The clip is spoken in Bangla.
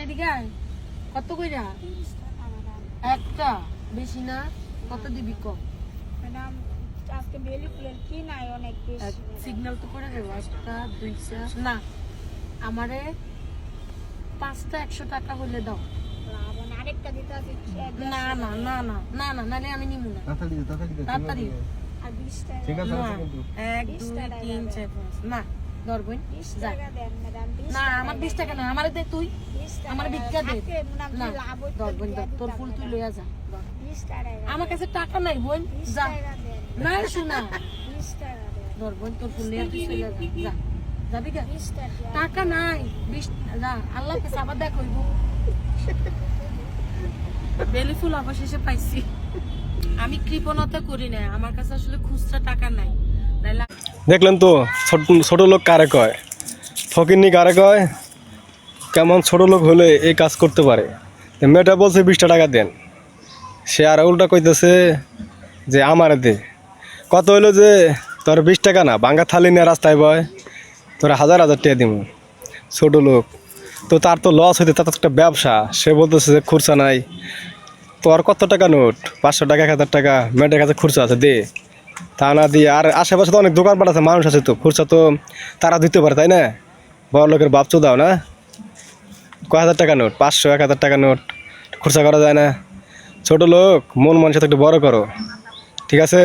এদিকে আয়। কত কইরা? একটা বেশি না, কত দিবি কম? ম্যাডাম আজকে বেলি ফুলের কি নাই অনেক বেশি। সিগন্যাল তো করে দেবো, একটা দুইটা না, আমারে 5টা 100 টাকা হলে দাও। আরেকটা দিতে আছে না না না না না না, নাহলে আমি নিব না। তাড়াতাড়ি। আর 20 টাকা ঠিক আছে না, কিন্তু 1 2 3 4 5 না ধরবই 20 যা। টাকা দেন ম্যাডাম 20 না আমার 20 টাকা না, আমারে দে তুই, 20 টাকা আমার ভিক্ষা দে। থাকে ম্যাডাম না কি লাভ হইতো ধরবই তোর ফুল তুই লইয়া যা। 20 টাকা আমার কাছে টাকা নাই বোন, 20 যা। টাকা দেন না শোনা 20 টাকা দেন ধরবই তোর ফুল লইয়া তুই চলে যা, যা যাবি গা। 20 টাকা টাকা নাই 20 যা, আল্লাহ কাছে আবার দেখ হইব। বেলি ফুল অবশেষে পাইছি। আমি কৃপণতা করি না, আমার কাছে আসলে খুচরা টাকা নাই। নাইলে দেখলেন তো ছোট লোক কারে কয়, ফকিন্নি কারে কয়, কেমন ছোট লোক হলে এই কাজ করতে পারে। মেয়েটা বলছে 20টা টাকা দেন, সে আর উল্টা কইতেছে যে আমারে দে। কত হইলো যে তোর 20 টাকা না, ভাঙ্গা থালি নিয়ে রাস্তায় বয়, তোর 1000 টাকা দিব। ছোট লোক তো, তার তো লস হইতে, তার তো একটা ব্যবসা। সে বলতেছে যে খুরসা নাই। তোর কত টাকা নোট, 500 টাকা 1000 টাকা, মেয়েটার কাছে খুরসা আছে, দে। তা না দিয়ে আর আশেপাশে তো অনেক দোকানপাট আছে, মানুষ আছে, তো খুরসা তো তারা দিতে পারে, তাই না? বড় লোকের বাপচো দাও না, কয় হাজার টাকা নোট, 500 1000 টাকা নোট খুরসা করা যায় না? ছোট লোক, মন মানুষের একটু বড় করো, ঠিক আছে?